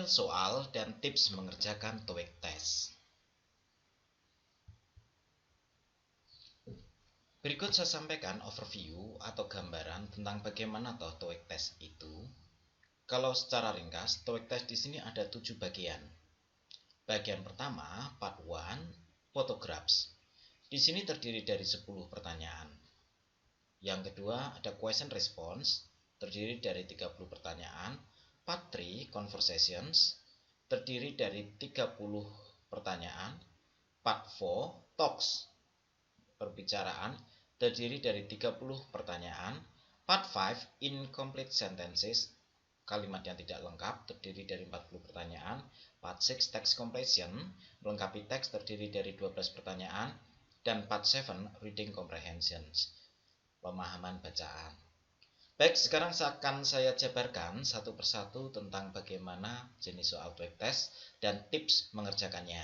soal dan tips mengerjakan TOEIC test. Berikut saya sampaikan overview atau gambaran tentang bagaimana TOEIC test itu. Kalau secara ringkas, TOEIC test di sini ada 7 bagian. Bagian pertama, part 1, photographs. Di sini terdiri dari 10 pertanyaan. Yang kedua, ada question response, terdiri dari 30 pertanyaan. Part 3, conversations, terdiri dari 30 pertanyaan. Part 4, talks, perbicaraan, terdiri dari 30 pertanyaan. Part 5, incomplete sentences, kalimat yang tidak lengkap, terdiri dari 40 pertanyaan. Part 6, text completion, melengkapi teks, terdiri dari 12 pertanyaan. Dan part 7, reading comprehensions, pemahaman bacaan. Baik, sekarang akan saya jabarkan satu persatu tentang bagaimana jenis soal TOEIC test dan tips mengerjakannya.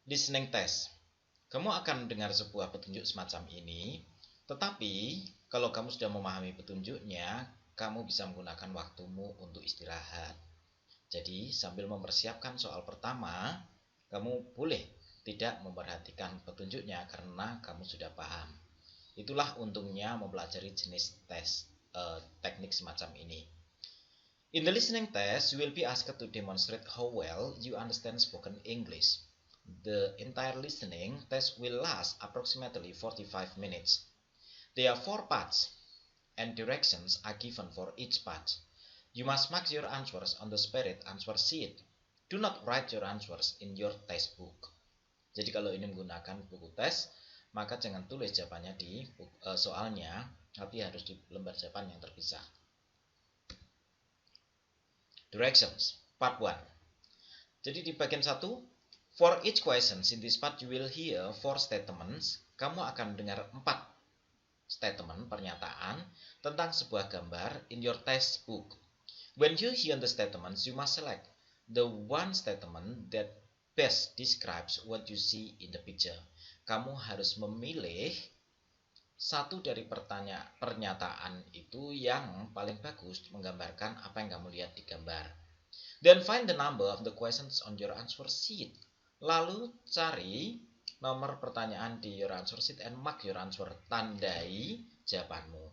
Listening test. Kamu akan mendengar sebuah petunjuk semacam ini, tetapi kalau kamu sudah memahami petunjuknya, kamu bisa menggunakan waktumu untuk istirahat. Jadi, sambil mempersiapkan soal pertama, kamu boleh tidak memperhatikan petunjuknya karena kamu sudah paham. Itulah untungnya mempelajari jenis teknik semacam ini. In the listening test, you will be asked to demonstrate how well you understand spoken English. The entire listening test will last approximately 45 minutes. There are 4 parts, and directions are given for each part. You must mark your answers on the spirit answer sheet. Do not write your answers in your textbook. Jadi kalau ini menggunakan buku tes, maka jangan tulis jawabannya di soalnya, tapi harus di lembar jawaban yang terpisah. Directions, part 1. Jadi di bagian 1, for each questions in this part you will hear 4 statements. Kamu akan mendengar 4 statement, pernyataan tentang sebuah gambar in your textbook. When you hear the statements, you must select the one statement that best describes what you see in the picture. Kamu harus memilih satu dari pernyataan itu yang paling bagus menggambarkan apa yang kamu lihat di gambar. Then find the number of the questions on your answer sheet. Lalu cari nomor pertanyaan di your answer sheet and mark your answer. Tandai jawabanmu.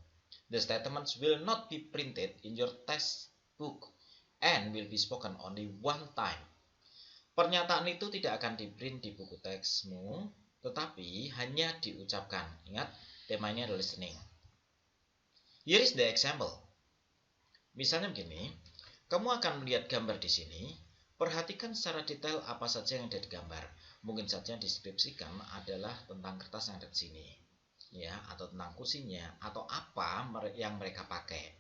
The statements will not be printed in your textbook and will be spoken only one time. Pernyataan itu tidak akan di-print di buku teksmu, tetapi hanya diucapkan. Ingat, temanya adalah listening. Here is the example. Misalnya begini, kamu akan melihat gambar di sini. Perhatikan secara detail apa saja yang ada di gambar. Mungkin saja deskripsikan adalah tentang kertas yang ada di sini, ya, atau tentang kursinya, atau apa yang mereka pakai.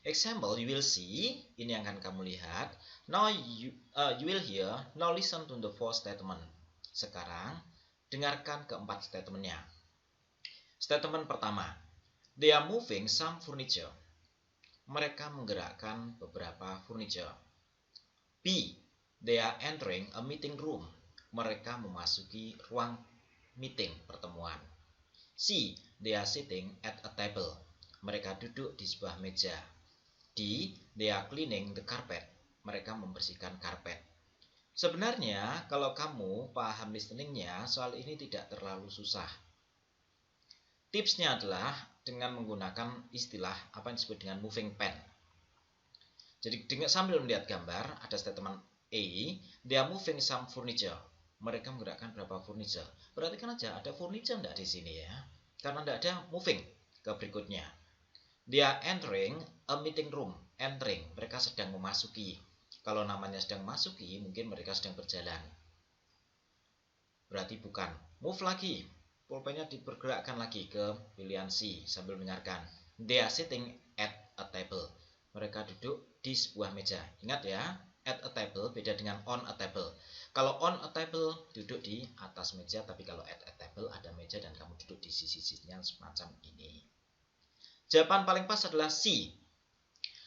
Example, you will see, ini yang akan kamu lihat. Now you will hear. Now listen to the 4 statement. Sekarang dengarkan keempat statementnya. Statement pertama, they are moving some furniture. Mereka menggerakkan beberapa furniture. B, they are entering a meeting room. Mereka memasuki ruang meeting, pertemuan. C, they are sitting at a table. Mereka duduk di sebuah meja. D, they are cleaning the carpet. Mereka membersihkan karpet. Sebenarnya kalau kamu paham listeningnya, soal ini tidak terlalu susah. Tipsnya adalah dengan menggunakan istilah apa yang disebut dengan moving pen. Jadi sambil melihat gambar, ada statement A, they are moving some furniture. Mereka menggerakkan berapa furniture. Perhatikan aja, ada furniture enggak di sini ya? Karena enggak ada moving ke berikutnya. They are entering a meeting room. Entering, mereka sedang memasuki. Kalau namanya sedang memasuki, mungkin mereka sedang berjalan. Berarti bukan. Move lagi. Pulpennya dipergerakkan lagi ke pilihan C sambil mendengarkan. They are sitting at a table. Mereka duduk di sebuah meja. Ingat ya, at a table beda dengan on a table. Kalau on a table duduk di atas meja, tapi kalau at a table ada meja dan kamu duduk di sisi-sisinya semacam ini. Jawaban paling pas adalah C.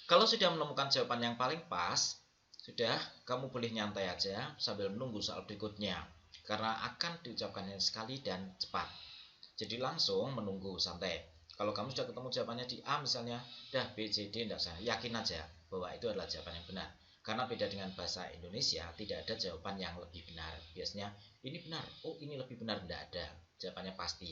Kalau sudah menemukan jawaban yang paling pas, sudah kamu boleh nyantai aja sambil menunggu soal berikutnya. Karena akan diucapkannya sekali dan cepat. Jadi langsung menunggu santai. Kalau kamu sudah ketemu jawabannya di A misalnya, dah B, C, D, enggak usah, yakin aja. bahwa itu adalah jawaban yang benar. Karena beda dengan bahasa Indonesia, tidak ada jawaban yang lebih benar. Biasanya ini benar, oh ini lebih benar, tidak ada. Jawabannya pasti.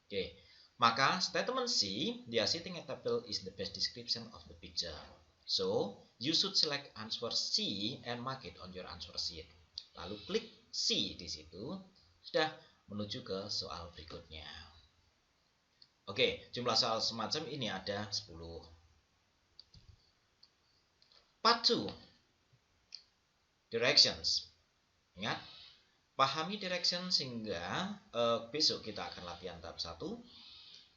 Oke, maka statement C, the sitting at table is the best description of the picture. So, you should select answer C and mark it on your answer sheet. Lalu klik C di situ, sudah menuju ke soal berikutnya. Oke, jumlah soal semacam ini ada 10. Part 2. Directions. Ingat, pahami direction sehingga besok kita akan latihan tahap 1.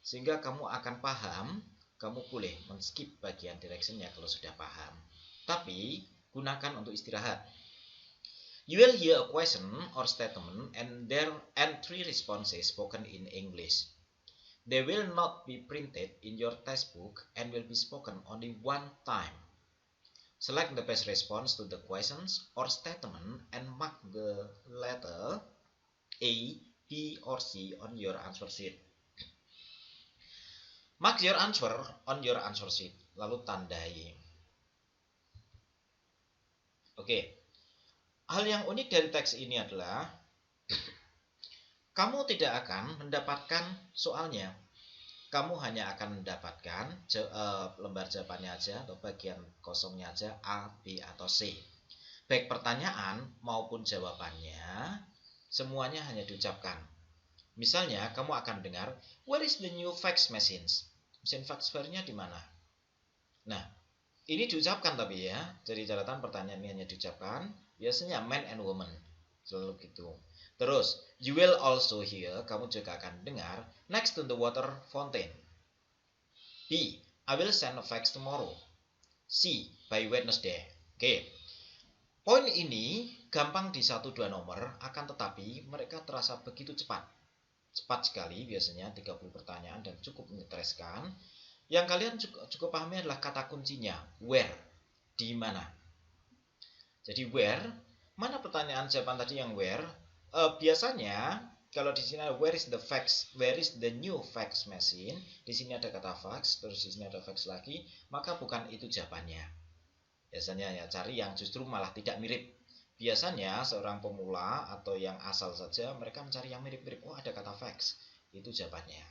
Sehingga kamu akan paham, kamu boleh men-skip bagian directionnya kalau sudah paham. Tapi, gunakan untuk istirahat. You will hear a question or statement and 3 responses spoken in English. They will not be printed in your textbook and will be spoken only one time. Select the best response to the questions or statement and mark the letter A, B, or C on your answer sheet. Mark your answer on your answer sheet, lalu tandai. Oke, hal yang unik dari teks ini adalah kamu tidak akan mendapatkan soalnya. Kamu hanya akan mendapatkan lembar jawabannya aja atau bagian kosongnya aja A, B, atau C. Baik pertanyaan maupun jawabannya semuanya hanya diucapkan. Misalnya kamu akan dengar where is the new fax machines? Mesin fax barunya di mana? Nah, ini diucapkan tapi ya. Jadi catatan pertanyaan ini hanya diucapkan. Biasanya man and woman. Selalu gitu. Terus, you will also hear, kamu juga akan dengar, next to the water fountain. B, I will send a fax tomorrow. C, by Wednesday. Oke. Poin ini gampang di 1-2 nomor, akan tetapi mereka terasa begitu cepat. Cepat sekali, biasanya 30 pertanyaan dan cukup mengetreskan. Yang kalian cukup pahami adalah kata kuncinya, where, di mana. Jadi where, mana pertanyaan jawaban tadi yang where? Biasanya kalau di sini ada where is the new fax machine, di sini ada kata fax, terus di sini ada fax lagi, maka bukan itu jawabannya. Biasanya ya cari yang justru malah tidak mirip. Biasanya seorang pemula atau yang asal saja mereka mencari yang mirip-mirip. Oh, ada kata fax, itu jawabannya.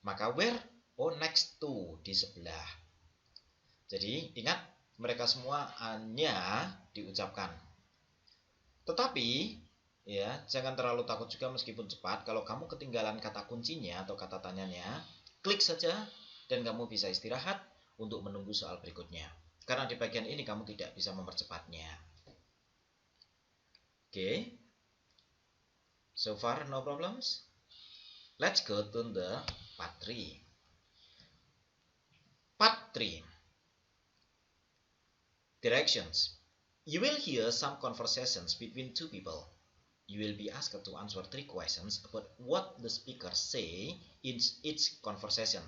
Maka where, oh next to, di sebelah. Jadi ingat, mereka semua hanya diucapkan. Tetapi ya, jangan terlalu takut juga meskipun cepat. Kalau kamu ketinggalan kata kuncinya atau kata tanyanya, klik saja dan kamu bisa istirahat untuk menunggu soal berikutnya. Karena di bagian ini kamu tidak bisa mempercepatnya. Oke. So far no problems? Let's go to the part 3. Part 3. Directions. You will hear some conversations between two people. You will be asked to answer 3 questions about what the speakers say in each conversation.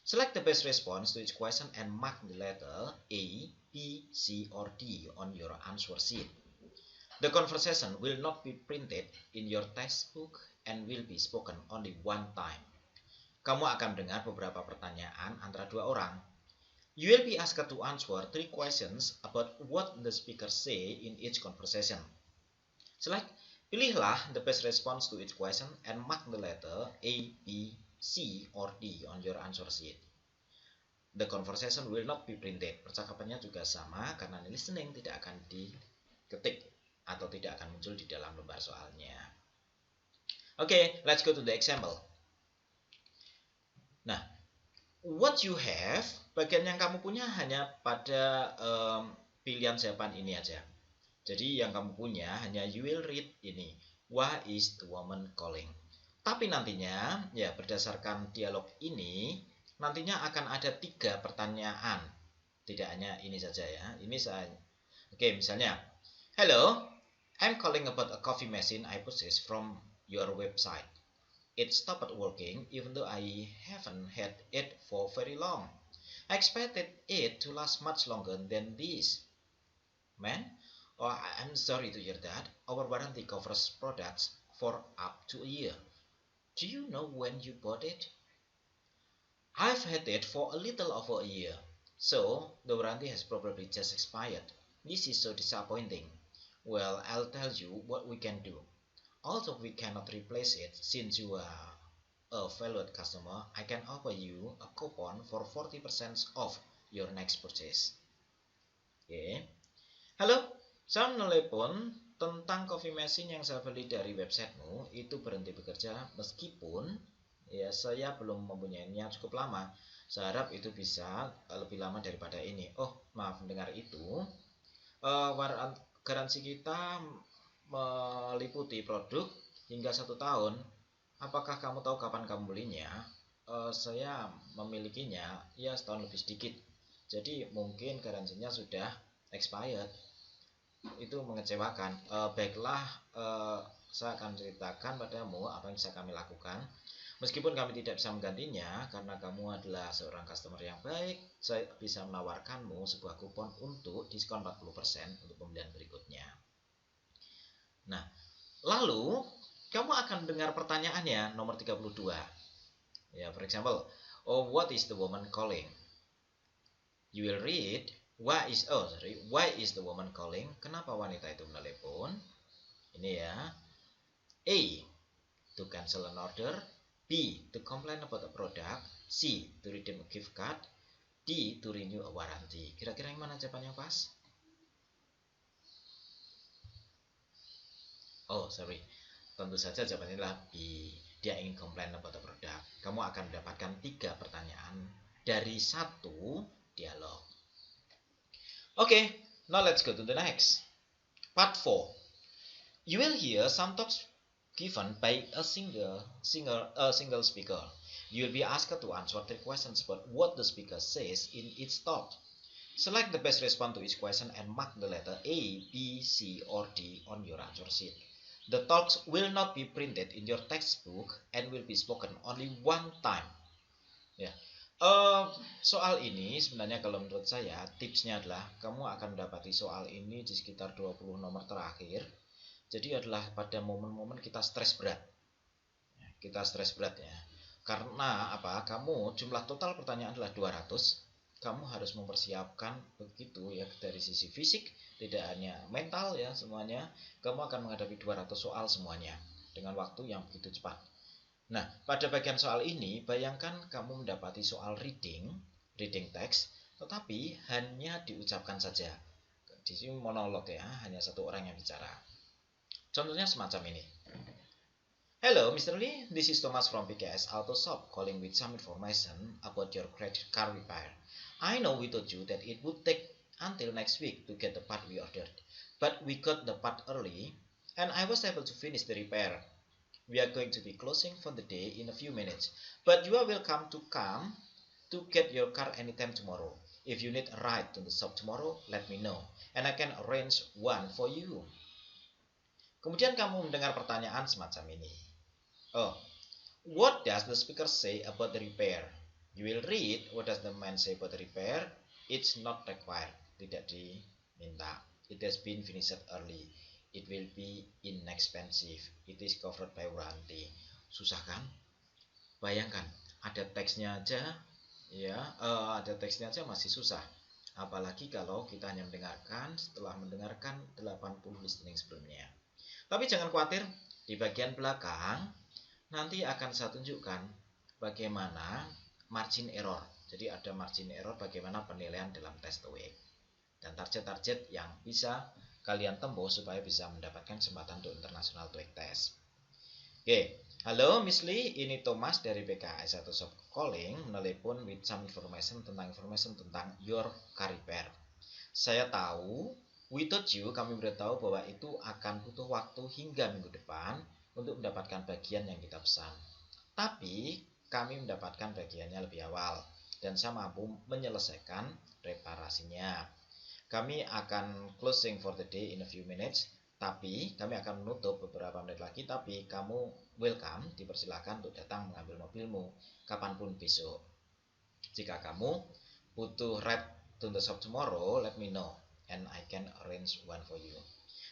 Select the best response to each question and mark the letter A, B, C, or D on your answer sheet. The conversation will not be printed in your textbook and will be spoken only one time. Kamu akan mendengar beberapa pertanyaan antara 2 orang. You will be asked to answer 3 questions about what the speakers say in each conversation. Pilihlah the best response to each question and mark the letter A, B, C, or D on your answer sheet. The conversation will not be printed. Percakapannya juga sama karena listening tidak akan diketik atau tidak akan muncul di dalam lembar soalnya. Oke, let's go to the example. Nah, what you have, bagian yang kamu punya hanya pada pilihan jawaban ini aja. Jadi yang kamu punya hanya you will read ini. Why is the woman calling? Tapi nantinya, ya berdasarkan dialog ini, nantinya akan ada 3 pertanyaan. Tidak hanya ini saja ya. Ini saya. Oke, misalnya, hello, I'm calling about a coffee machine I purchased from your website. It stopped working even though I haven't had it for very long. I expected it to last much longer than this. Man, oh, I'm sorry to hear that. Our warranty covers products for up to a year. Do you know when you bought it? I've had it for a little over a year. So, the warranty has probably just expired. This is so disappointing. Well, I'll tell you what we can do. Although we cannot replace it since you are a valued customer, I can offer you a coupon for 40% off your next purchase. Oke. Halo, saya menelepon tentang coffee machine yang saya beli dari websitemu itu berhenti bekerja meskipun ya saya belum mempunyainya cukup lama. Saya harap itu bisa lebih lama daripada ini. Oh, maaf mendengar itu. Garansi kita meliputi produk hingga 1 tahun. Apakah kamu tahu kapan kamu belinya? Saya memilikinya ya setahun lebih sedikit. Jadi mungkin garansinya sudah expired. Itu mengecewakan. Baiklah, saya akan ceritakan padamu apa yang bisa kami lakukan. Meskipun kami tidak bisa menggantinya karena kamu adalah seorang customer yang baik, saya bisa menawarkanmu sebuah kupon untuk diskon 40% untuk pembelian berikutnya. Nah, lalu kamu akan dengar pertanyaannya nomor 32. Ya, for example, what is the woman calling? You will read, why is the woman calling? Kenapa wanita itu menelepon? Ini ya. A, to cancel an order. B, to complain about a product. C, to redeem a gift card. D, to renew a warranty. Kira-kira yang mana jawaban yang pas? Oh, sorry. Tentu saja jawabannya adalah B. Dia ingin complain about a product. Kamu akan mendapatkan 3 pertanyaan dari 1 dialog. Okay, now let's go to the next. Part 4. You will hear some talks given by a single speaker. You will be asked to answer 3 questions about what the speaker says in each talk. Select the best response to each question and mark the letter A, B, C, or D on your answer sheet. The talks will not be printed in your textbook and will be spoken only one time. Ya. Soal ini sebenarnya kalau menurut saya tipsnya adalah kamu akan mendapati soal ini di sekitar 20 nomor terakhir. Jadi adalah pada momen-momen kita stres berat. Kita stres berat ya. Karena apa? Kamu jumlah total pertanyaan adalah 200. Kamu harus mempersiapkan begitu ya dari sisi fisik, tidak hanya mental ya semuanya. Kamu akan menghadapi 200 soal semuanya dengan waktu yang begitu cepat. Nah, pada bagian soal ini, bayangkan kamu mendapati soal reading text, tetapi hanya diucapkan saja. Di sini monolog ya, hanya satu orang yang bicara. Contohnya semacam ini. Hello, Mr. Lee. This is Thomas from PKS Auto Shop calling with some information about your credit car repair. I know we told you that it would take until next week to get the part we ordered, but we got the part early and I was able to finish the repair. We are going to be closing for the day in a few minutes, but you are welcome to get your car anytime tomorrow. If you need a ride to the shop tomorrow, let me know, and I can arrange one for you. Kemudian kamu mendengar pertanyaan semacam ini. Oh, what does the speaker say about the repair? You will read, what does the man say about the repair? It's not required. Tidak diminta. It has been finished early. It will be inexpensive. It is covered by warranty. Susah kan? Bayangkan, ada teksnya aja, ada teksnya aja masih susah. Apalagi kalau kita hanya mendengarkan setelah mendengarkan 80 listening sebelumnya. Tapi jangan khawatir, di bagian belakang nanti akan saya tunjukkan bagaimana margin error. Jadi ada margin error bagaimana penilaian dalam tes TOEIC dan target-target yang bisa kalian tembus supaya bisa mendapatkan kesempatan untuk international TOEIC test. Oke, halo Miss Lee, ini Thomas dari PKS Auto Shop calling, menelepon with some information tentang your car repair. Saya tahu, we told you, kami beritahu bahwa itu akan butuh waktu hingga minggu depan untuk mendapatkan bagian yang kita pesan. Tapi kami mendapatkan bagiannya lebih awal dan saya mampu menyelesaikan reparasinya. Kami akan closing for the day in a few minutes, tapi kami akan menutup beberapa menit lagi, tapi kamu welcome, dipersilakan untuk datang mengambil mobilmu kapanpun besok. Jika kamu butuh ride to the shop tomorrow, let me know and I can arrange one for you.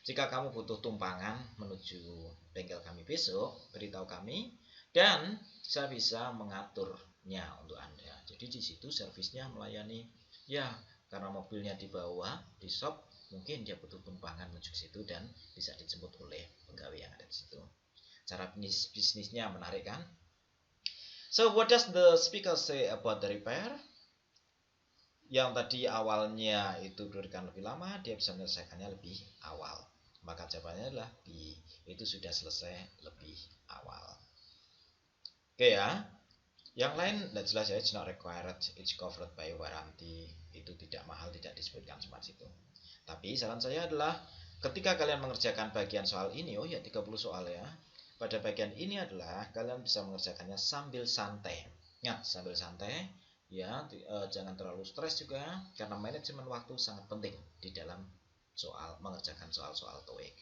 Jika kamu butuh tumpangan menuju bengkel kami besok, beritahu kami dan saya bisa mengaturnya untuk Anda. Jadi di situ servisnya melayani Ya, karena mobilnya dibawa di shop, mungkin dia butuh tumpangan menuju ke situ dan bisa dijemput oleh pegawai yang ada di situ. Cara bisnisnya menarik kan? So what does the speaker say about the repair? Yang tadi awalnya itu diberikan lebih lama, dia bisa menyelesaikannya lebih awal. Maka jawabannya adalah B, itu sudah selesai lebih awal. Oke ya. Yang lain tidak jelas ya, it's not required, it's covered by warranty. Itu tidak mahal, tidak disebutkan cuma situ. Tapi saran saya adalah ketika kalian mengerjakan bagian soal ini, oh ya 30 soal ya. Pada bagian ini adalah kalian bisa mengerjakannya sambil santai. Ingat, sambil santai ya, jangan terlalu stres juga karena manajemen waktu sangat penting di dalam soal mengerjakan soal-soal TOEIC.